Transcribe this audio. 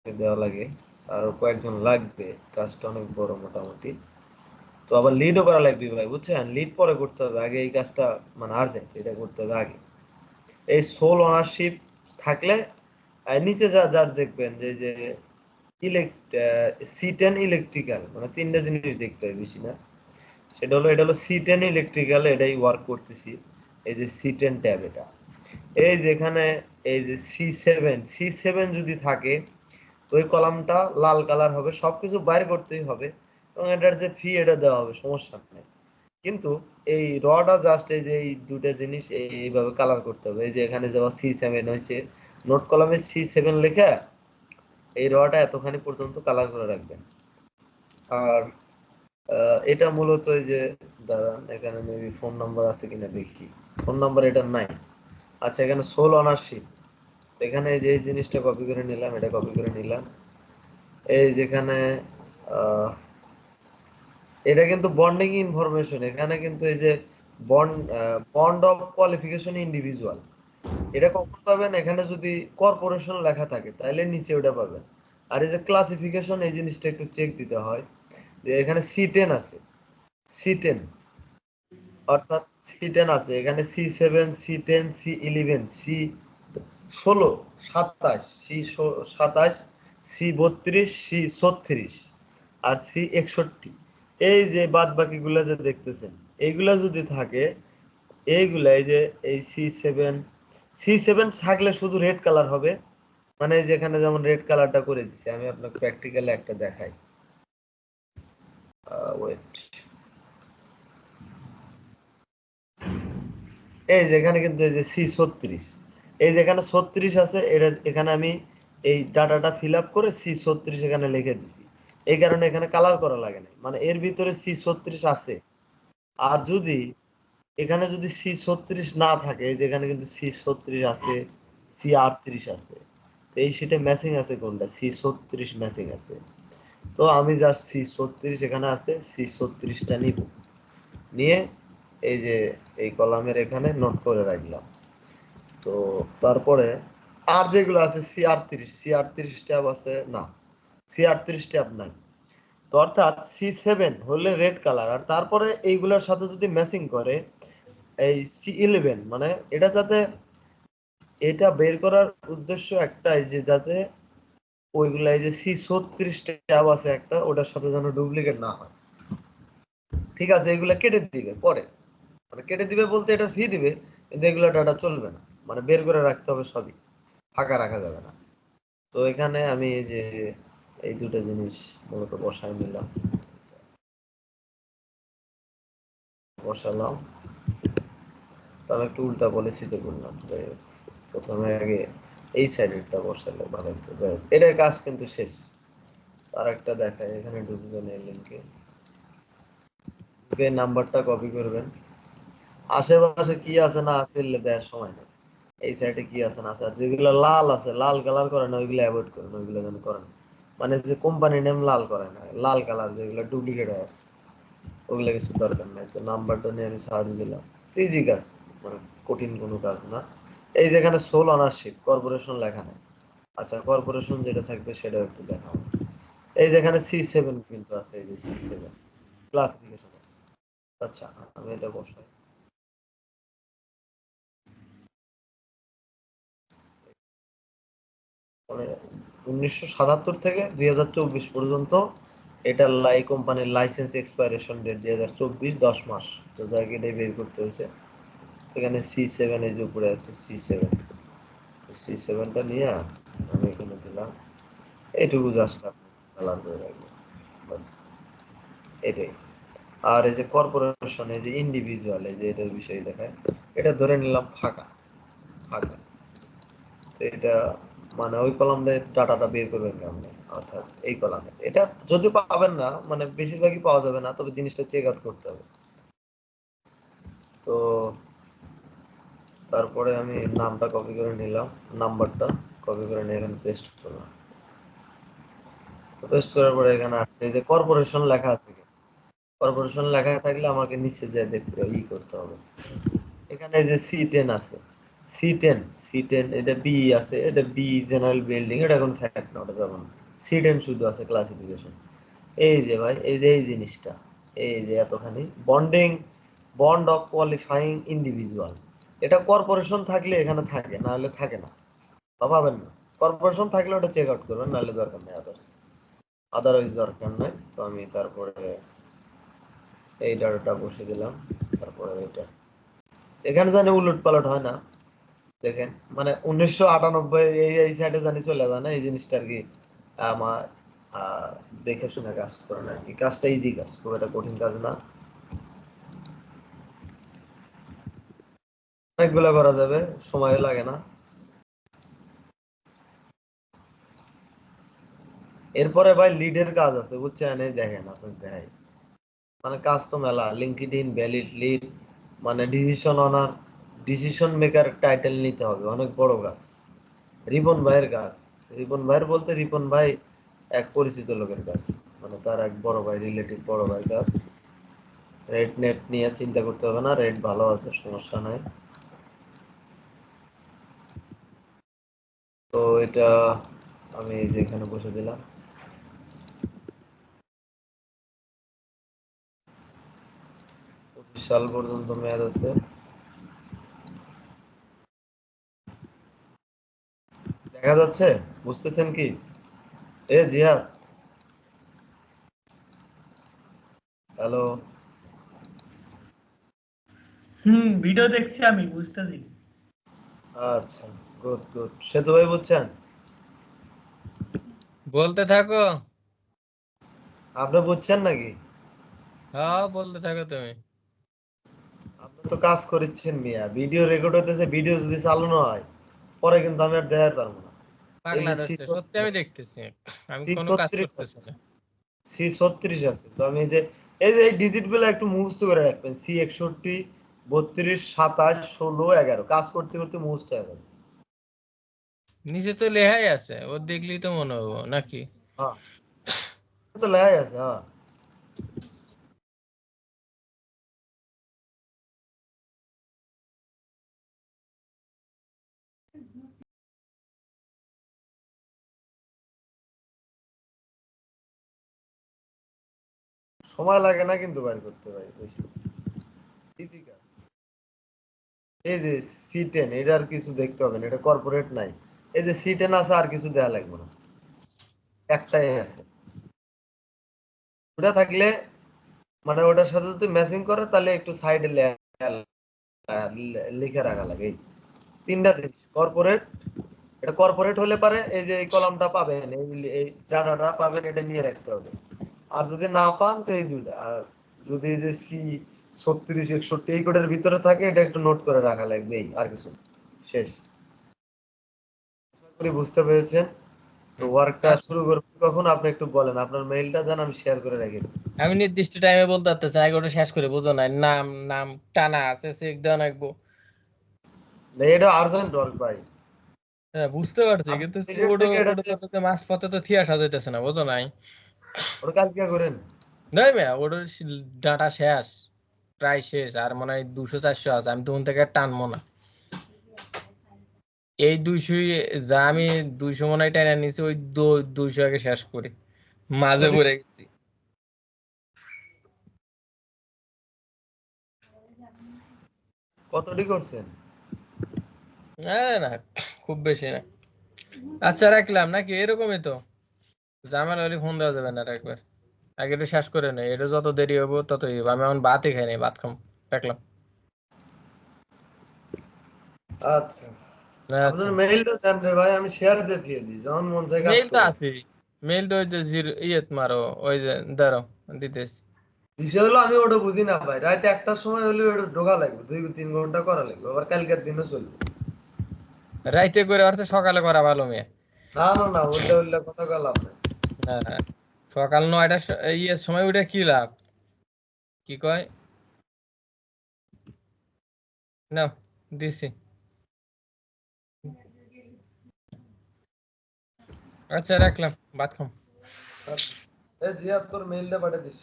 দেওয়া লাগে, আর কয়েকজন লাগবে, কাজটা অনেক বড় মোটামুটি। তো আবার লিডও করা লাগবে ভাই, বুঝছেন? লিড পরে করতে হবে, আগে এই কাজটা মানে আর্জেন্ট, এটা করতে হবে আগে। এই সোল ওনারশিপ থাকলে নিচে যার দেখবেন যে C10 ইলেকট্রিক্যাল, মানে তিনটা জিনিস দেখতে হয়, বেশি না। সেটা হলো, এটা হলো C10 ইলেকট্রিক্যাল, এটাই ওয়ার্ক করতেছি। এই যে C10 ট্যাব, এটা এই যেখানে এই যে C7 যদি থাকে, তো ওই কলামটা লাল কালার হবে, সবকিছু বাইর করতেই হবে, এবং এটার যে ফি এটা দেওয়া হবে, সমস্যা নেই। কিন্তু এই রটা জাস্ট এই যে এই দুটো জিনিস এইভাবে কালার করতে হবে। এই যে এখানে যেমন C7 হয়েছে, নোট কলামে C7 লেখা এই রটা এতখানি পর্যন্ত কালার করে রাখবেন। আর এটা মূলত এই যে, দাঁড়ান, এখানে মেবি ফোন নাম্বার আছে কিনা দেখি। ফোন নাম্বার এটা নাই। আচ্ছা, এখানে সোল অনারশিপ, এখানে এই যে এই জিনিসটা কপি করে নিলাম, এটা কপি করে নিলাম। এই যেখানে এটা কিন্তু বন্ডিং ইনফরমেশন, এখানে কিন্তু এই যে bond bond of qualification individual, এটা কখন পাবেন? এখানে যদি কর্পোরেশন লেখা থাকে তাহলে নিচে ওটা পাবেন। আর এই যে ক্লাসিফিকেশন, এই জিনিসটা একটু চেক দিতে হয়, যে এখানে C10 আছে, C10 অর্থাৎ C10 আছে এখানে, C7, C10, C11, C16, 27, C27, C32, C36 আর C61। এই যে বাদ বাকিগুলা যে দেখতেছেন, এইগুলা যদি থাকে, এইগুলা এই যে এই C7 থাকলে শুধু রেড কালার হবে, মানে যেখানে যেমন রেড কালারটা করে দিচ্ছি, আমি আপনাকে প্র্যাকটিক্যালি একটা দেখাই। ওয়েট, এই যেখানে কিন্তু এই যে C36, এই যেখানে 36 আছে, এটা এখানে আমি এই ডাটাটা ফিল আপ করে C36 এখানে লিখে দিছি। এই কারণে এখানে কালার করা লাগে না, মানে এর ভিতরে C36 আছে। আর যদি এখানে যদি C36 না থাকে, যেখানে কিন্তু C36 আছে, C38 আছে, তো এই শিটে ম্যাচিং আছে কোনটা? C36 ম্যাচিং আছে। তো আমি জাস্ট C36 এখানে আছে, C36টা নিব, নিয়ে এই যে এই কলামের এখানে নোট করে রাখলাম। তো তারপরে আর যেগুলো আছে, C38 ট্যাব আছে না, C38 ট্যাব নাই। তো অর্থাৎ C7 হলে রেড কালার, আর তারপরে এইগুলোর সাথে যদি ম্যাচিং করে এই C11, মানে এটা যাতে, এটা বের করার উদ্দেশ্য একটাই, যে যাতে ওইগুলা এই যে C36 ট্যাব আছে একটা, ওটার সাথে যেন ডুপ্লিকেট না হয়। ঠিক আছে, এগুলা কেটে দিবে পরে, মানে কেটে দিবে বলতে এটা ফি দিবে, কিন্তু এগুলো ডাটা চলবে না, মানে বের করে রাখতে হবে সবই, ফাঁকা রাখা যাবে না। তো এখানে আমি এই যে এই দুটো জিনিস মূলত বসায় নিলাম, বসালাম। তো আমি একটু উল্টা পলিসিতে করলাম, যাই হোক, প্রথমে আগে এই সাইডেরটা বসালে ভালো হতো। যাই হোক, এটার কাজ কিন্তু শেষ। আর একটা দেখায়, এখানে ঢুকবেন এই লিঙ্কে, ঢুকে নাম্বারটা কপি করবেন। আশেপাশে কি আছে না আছে দেওয়ার সময় নেই, এই সাইডে কি আছে না আছে, আর যেগুলো লাল আছে, লাল কালার করে না, ওইগুলো অ্যাভয়েড করেন, ওইগুলো যেন করেন। মানে যে কোম্পানি নেম লাল করে না, লাল কালার যেগুলো ডুপ্লিকেট আছে, ওগুলো কিছু দরকার নাই। তো নাম্বারটা নিয়ে আমি সার্চ দিলাম, ইজি কাজ, মানে কঠিন কোনো কাজ না। এই যেখানে সোল অনারশিপ, কর্পোরেশন লেখা নেই। আচ্ছা, কর্পোরেশন যেটা থাকবে সেটাও একটু দেখাবো। এই যেখানে C7 কিন্তু আছে, এই যে C7 ক্লাসিফিকেশন। আচ্ছা, আমি এটা বসাই। মানে 1977 থেকে 2024 পর্যন্ত এটা কোম্পানির লাইসেন্স এক্সপায়ারেশন ডেট 2024 10 মাস। তো যাকে এটাই বের করতে হয়েছে। এখানে C7 এই যে উপরে আছে C7, তো C7টা নিয়ে আমি এখানে দিলাম, এইটুকু জাস্ট আপনি কালার করে রাখবেন, বাস, এটাই। আর এই যে কর্পোরেশন, এই যে ইন্ডিভিজুয়াল, এই যে এটার বিষয় দেখায়, এটা ধরে নিলাম ফাঁকা, ফাঁকা। তো এটা মানে ওই কলামে ডাটাটা বের করবেন কেমনে, অর্থাৎ এই কলামে এটা যদি পাবেন না, মানে বেশিরভাগই পাওয়া যাবে না, তবে জিনিসটা চেক আউট করতে হবে। তো তারপরে আমি নামটা কপি করে নিলাম, নাম্বারটা কপি করে নিয়ে এখানে পেস্ট করলাম। তো পেস্ট করার পরে এখানে আসছে এই যে কর্পোরেশন লেখা আছে, কর্পোরেশন লেখা থাকলে আমাকে নিচে যে দেখতে করতে হবে। এখানে যে C10 আছে, C10 C10 এটা বি আছে, এটা বি জেনারেল বিল্ডিং, এটা কোন ফ্যাক্ট না, ওটা যাবে না। C10 শুধু আছে ক্লাসিফিকেশন। এই যে ভাই, এই যে এই জিনিসটা, এই যে এতখানি bonding, bond of qualifying individual, এটা কর্পোরেশন থাকলে এখানে থাকে, না হলে থাকে না, বা পাবেন না। কর্পোরেশন থাকলে ওটা চেক আউট করবেন, নাহলে দরকার নেই। আদারওয়াইজ দরকার নাই। তো আমি তারপরে এই ডাটাটা বসে দিলাম, তারপরে এটা এখানে জানি উলট পালট হয় না, দেখেন মানে 1998 এই সাইডে জানি চলে যায় না, এই জিনিসটা আর কি আমার দেখে শুনে কাজ করে না, এই কাজটা ইজি কাজ, খুব একটা কঠিন কাজ না, অনেকগুলো করা যাবে, সময় লাগে না। এরপরে ভাই লিডের কাজ আছে, বুঝছেন? এই দেখেন, আপনি দেখাই, মানে কাজ তো মেলা, লিঙ্কডইন ভ্যালিড লিড, মানে decision honour, decision maker title নিতে হবে, অনেক বড় কাজ। রিপন ভাইয়ের কাজ, রিপন ভাইয়ের বলতে রিপন ভাই এক পরিচিত লোকের কাজ, মানে তার এক বড় ভাই, রিলেটিভ বড় ভাইয়ের কাজ। রেট নেট নিয়ে চিন্তা করতে হবে না, রেট ভালো আছে, সমস্যা নাই। তো এটা আমি যেখানে বসে দিলাম, 25 সাল পর্যন্ত মেয়াদ আছে। দেখা যাচ্ছে? বুঝতেছেন কি? জিহাদ, হ্যালো। ভিডিও দেখছি, আমি বুঝতেছি। আচ্ছা, গুড গুড। সেতু ভাই বুঝছেন? বলতে থাকো। আপনি বুঝছেন নাকি? হ্যাঁ, বলতে থাকো তুমি। আপনি তো কাজ করেছেন মিয়া, ভিডিও রেকর্ড হইতেছে, ভিডিও যদি চালানো হয় পরে কিন্তু আমি আর দেখাতে পারবো না। এই পাগলা যে ধরছে, সত্যি আমি দেখতেছি, আমি কোনো কাজ C36 করতেছি আছে, না। C36 আছে, তো আমি এই ডিজিট গুলো একটু মুখস্থ করে রাখবেন, C61 32 27 16 11, কাজ করতে করতে মুখস্থ হয়ে যাবে। নিচে তো লেখাই আছে, ও দেখলেই তো মনে হবো নাকি? হ্যাঁ, তো লেখাই আছে, হ্যাঁ। সময় লাগে না কিন্তু বাইর করতে ভাই, বেশি ইজি কাজ। এই যে C10, এটা আর কিছু দেখতে হবে না, এটা কর্পোরেট নাই। এই যে C10 আছে, আর কিছু দেয়া লাগবে না, একটাই আছে। ওটা থাকলে মানে ওটার সাথে যদি ম্যাচিং করে, তাহলে একটু সাইডে লিখে রাখা লাগে। এই তিনটা জিনিস কর্পোরেট, এটা কর্পোরেট হলে পারে এই যে এই কলামটা পাবেন, এই ডাটাটা পাবেন, এটা নিয়ে রাখতে হবে। আর যদি না পান তো এই দুইটা, আর যদি এই যে C36 61 এই কোডের ভিতরে থাকে, এটা একটু নোট করে রাখা লাগবে, এই আর কিছু না। শেষ। আশা করি বুঝতে পেরেছেন। তো ওয়ার্কটা আচ্ছা, শুরু করবেন কখন আপনি একটু বলেন, আপনার মেইলটা দেন, আমি শেয়ার করে রেখে দিই। আমি নির্দিষ্ট টাইমে বলতে পারতেছি না, আগে ওটা শেষ করে বুঝো না, নাম নাম টানা আছে, চেক দেওয়া লাগবো। না, এটা আর্জেন্ট ওয়ার্ক ভাই। হ্যাঁ, বুঝতে পারছি, আপনি কিন্তু সিলেট ওটা থেকে এটা ওটা তো মাঝ পথে তো থিয়া সাজাইতেছে না, বুঝো নাই? ওটা কালকে করেন। নয় মেয়া, ওটার ডাটা শেষ, প্রায় শেষ, আর মনে হয় 200 400 আছে, আমি তখন থেকে আর টানবো না। এই 200, যা আমি 200 মনে হয় টাইনা নিছি, ওই 200 আগে শেষ করি, মাঝে কতটি পড়ে গেছি। কতটি করছেন? আরে না, খুব বেশি না। আচ্ছা, রাখলাম নাকি? এরকমই তো, ঝামেলা হলে ফোন দেওয়া যাবে না আর একবার। আগে এটা শেষ করে নেই, এটা যত দেরি হবো ততই হবো। আমি এখন ভাতই খাই নাই, ভাত খাম। রাখলাম। আচ্ছা, আচ্ছা, আপনার মেইলটা দেন রে ভাই, আমি শেয়ার দিয়ে দিই, যখন মন চায় কাজ মেইল তো করুন। আছে। মেইল তো ওই যে জিরো ইয়েত মারো, ওই যে দাঁড়াও দিতেছি। বিষয় হলো আমি ওটা বুঝি না ভাই, রাতে একটার সময় হলে ওটা ঢোকা লাগবে, 2 3 ঘন্টা করা লাগবে, আবার কালকের দিনও চলবে। রাইতে করে আর সকালে করা ভালো মেয়ে। না না না, উল্টা উল্টা কথা কয় লাভ নাই। হ্যাঁ, সকাল 9টার ইয়ের সময় উঠে কি লাভ? কি কয়? না, দিছি। আচ্ছা, রাখলাম, ভাত খাম। আচ্ছা, এই জিয়া তোর মেইলটা পাঠিয়ে দিস।